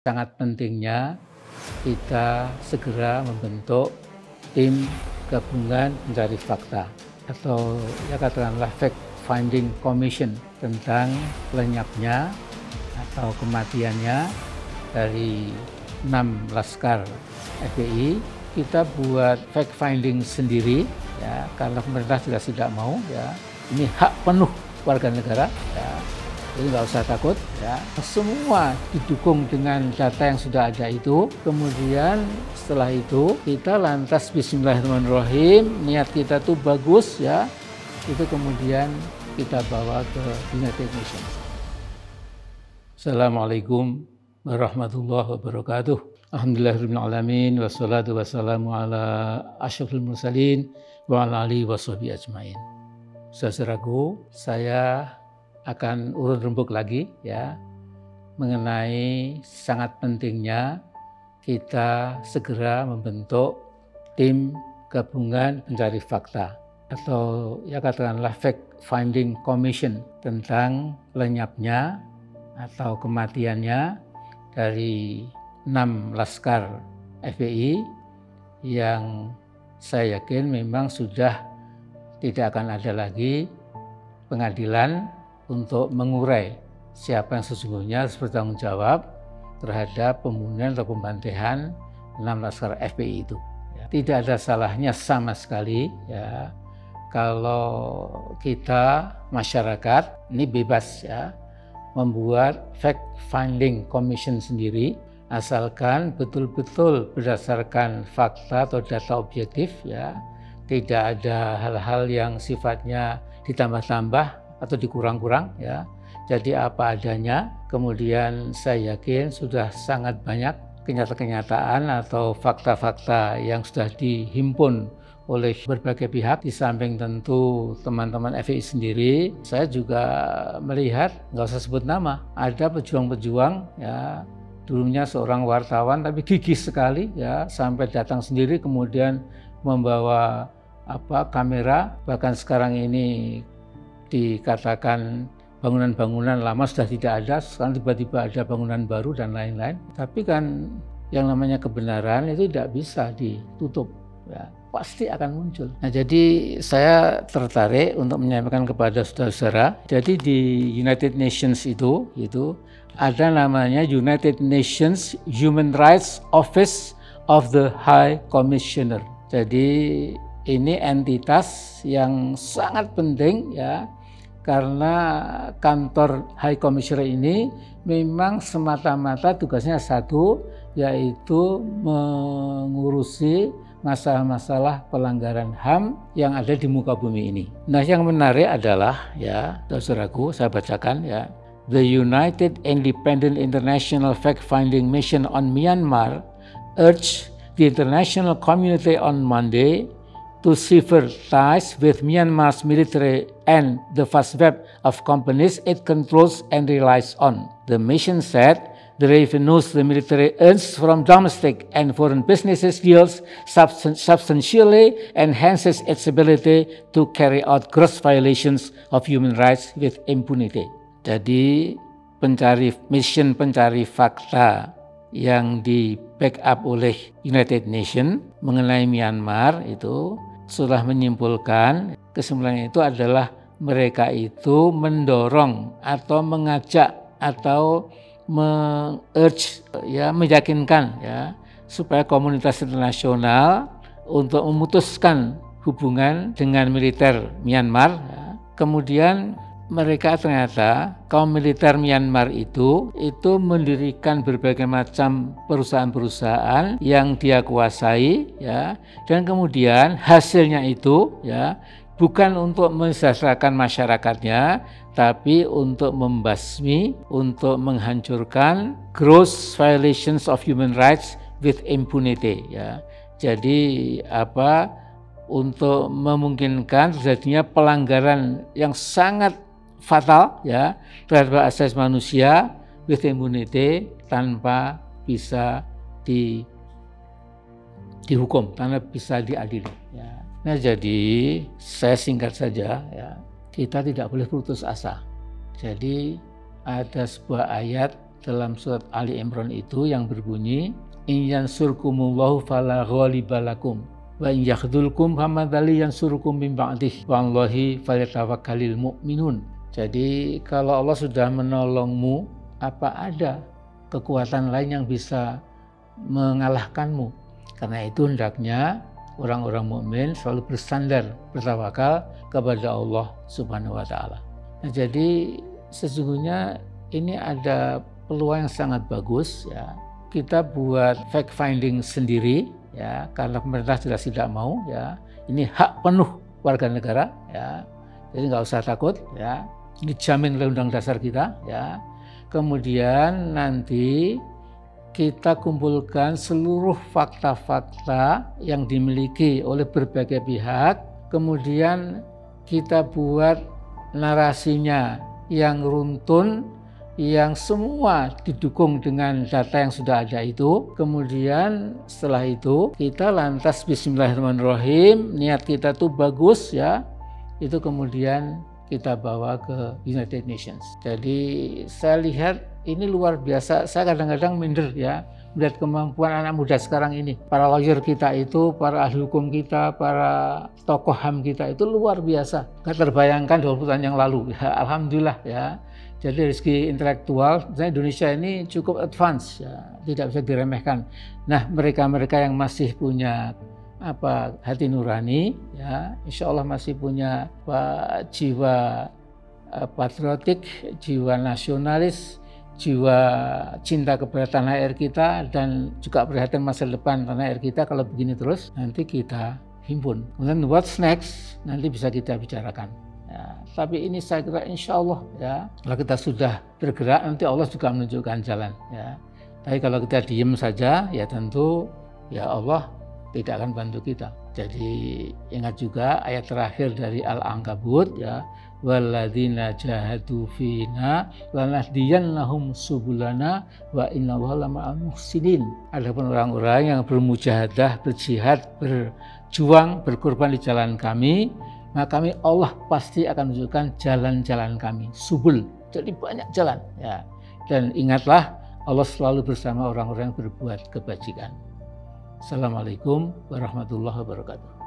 Sangat pentingnya kita segera membentuk tim gabungan pencari fakta atau ya katakanlah fact finding commission tentang lenyapnya atau kematiannya dari 6 laskar FPI. Kita buat fact finding sendiri ya, karena pemerintah juga tidak mau ya. Ini hak penuh warga negara ya. Jadi nggak usah takut ya, semua didukung dengan data yang sudah ada itu. Kemudian setelah itu kita lantas bismillahirrahmanirrahim, niat kita tuh bagus ya, itu kemudian kita bawa ke United Nations. Assalamualaikum warahmatullahi wabarakatuh. Alhamdulillahirabbil alamin wassalatu wassalamu ala asyrofil mursalin wa ala alihi washabihi ajmain. Saudaraku, saya akan urut rembuk lagi ya mengenai sangat pentingnya kita segera membentuk tim gabungan pencari fakta atau ya katakanlah fact finding commission tentang lenyapnya atau kematiannya dari 6 laskar FPI yang saya yakin memang sudah tidak akan ada lagi pengadilan untuk mengurai siapa yang sesungguhnya harus bertanggung jawab terhadap pembunuhan atau pembantaian 6 laskar FPI itu. Tidak ada salahnya sama sekali ya kalau kita masyarakat ini bebas ya membuat fact finding commission sendiri, asalkan betul-betul berdasarkan fakta atau data objektif ya, tidak ada hal-hal yang sifatnya ditambah-tambah atau dikurang-kurang ya. Jadi apa adanya. Kemudian saya yakin sudah sangat banyak kenyataan atau fakta-fakta yang sudah dihimpun oleh berbagai pihak. Di samping tentu teman-teman FPI sendiri, saya juga melihat, nggak usah sebut nama, ada pejuang-pejuang ya, dulunya seorang wartawan tapi gigih sekali ya, sampai datang sendiri kemudian membawa kamera, bahkan sekarang ini dikatakan bangunan-bangunan lama sudah tidak ada, sekarang tiba-tiba ada bangunan baru dan lain-lain. Tapi kan yang namanya kebenaran itu tidak bisa ditutup, ya, pasti akan muncul. Nah, jadi saya tertarik untuk menyampaikan kepada saudara-saudara. Jadi di United Nations itu ada namanya United Nations Human Rights Office of the High Commissioner. Jadi ini entitas yang sangat penting ya, karena kantor High Commissioner ini memang semata-mata tugasnya satu, yaitu mengurusi masalah-masalah pelanggaran HAM yang ada di muka bumi ini. Nah, yang menarik adalah ya, saudaraku, saya bacakan ya. The United Independent International Fact-Finding Mission on Myanmar urged the international community on Monday to sever ties with Myanmar's military and the vast web of companies it controls and relies on. The mission said the revenues the military earns from domestic and foreign businesses deals substantially enhances its ability to carry out gross violations of human rights with impunity. Jadi mission pencari fakta yang di backup oleh United Nations mengenai Myanmar itu sudah menyimpulkan kesimpulannya itu adalah mereka itu mendorong atau mengajak atau meng-urge ya, meyakinkan ya supaya komunitas internasional untuk memutuskan hubungan dengan militer Myanmar ya. Kemudian mereka ternyata kaum militer Myanmar itu mendirikan berbagai macam perusahaan-perusahaan yang dia kuasai ya, dan kemudian hasilnya itu ya bukan untuk mensejahterakan masyarakatnya, tapi untuk membasmi, untuk menghancurkan gross violations of human rights with impunity ya. Jadi untuk memungkinkan terjadinya pelanggaran yang sangat fatal ya terhadap asasi manusia with impunity, tanpa bisa dihukum, tanpa bisa diadili ya. Nah, jadi saya singkat saja ya, kita tidak boleh putus asa. Jadi ada sebuah ayat dalam surat Ali Imran itu yang berbunyi in yansurkumullahu fala ghalibalakum wa in yakhdhulkum famadzali yansurukum min ba'dih wallahi falyatawakkalul mu'minun. Jadi kalau Allah sudah menolongmu, apa ada kekuatan lain yang bisa mengalahkanmu? Karena itu hendaknya orang-orang mukmin selalu bersandar, bertawakal kepada Allah Subhanahu wa taala. Nah, jadi sesungguhnya ini ada peluang yang sangat bagus ya. Kita buat fact finding sendiri ya, karena pemerintah jelas tidak mau ya. Ini hak penuh warga negara ya. Jadi nggak usah takut ya. Ini dijamin oleh Undang Dasar kita ya. Kemudian nanti kita kumpulkan seluruh fakta-fakta yang dimiliki oleh berbagai pihak. Kemudian kita buat narasinya yang runtun, yang semua didukung dengan data yang sudah ada itu. Kemudian setelah itu kita lantas bismillahirrahmanirrahim, niat kita tuh bagus ya, itu kemudian kita bawa ke United Nations. Jadi saya lihat ini luar biasa. Saya kadang-kadang minder ya, melihat kemampuan anak muda sekarang ini. Para lawyer kita itu, para ahli hukum kita, para tokoh HAM kita itu luar biasa. Gak terbayangkan 20 tahun yang lalu. Ya, alhamdulillah ya. Jadi rezeki intelektual, misalnya Indonesia ini cukup advance, ya, tidak bisa diremehkan. Nah, mereka-mereka yang masih punya hati nurani, ya, insya Allah masih punya jiwa patriotik, jiwa nasionalis, jiwa cinta kepada tanah air kita, dan juga perhatian masa depan tanah air kita. Kalau begini terus, nanti kita himpun. Kemudian what's next, nanti bisa kita bicarakan. Ya, tapi ini saya kira insya Allah ya, kalau kita sudah bergerak nanti Allah juga menunjukkan jalan ya. Tapi kalau kita diem saja ya tentu ya Allah tidak akan bantu kita. Jadi ingat juga ayat terakhir dari Al-Ankabut ya, walladzina jahadu fina lanahdiyannahum subulana wa innallaha lama'al muhsinin. Adapun orang-orang yang bermujahadah, berjihad, berjuang, berkorban di jalan kami, maka kami Allah pasti akan menunjukkan jalan-jalan kami, subul. Jadi banyak jalan ya. Dan ingatlah Allah selalu bersama orang-orang yang berbuat kebajikan. Assalamualaikum warahmatullahi wabarakatuh.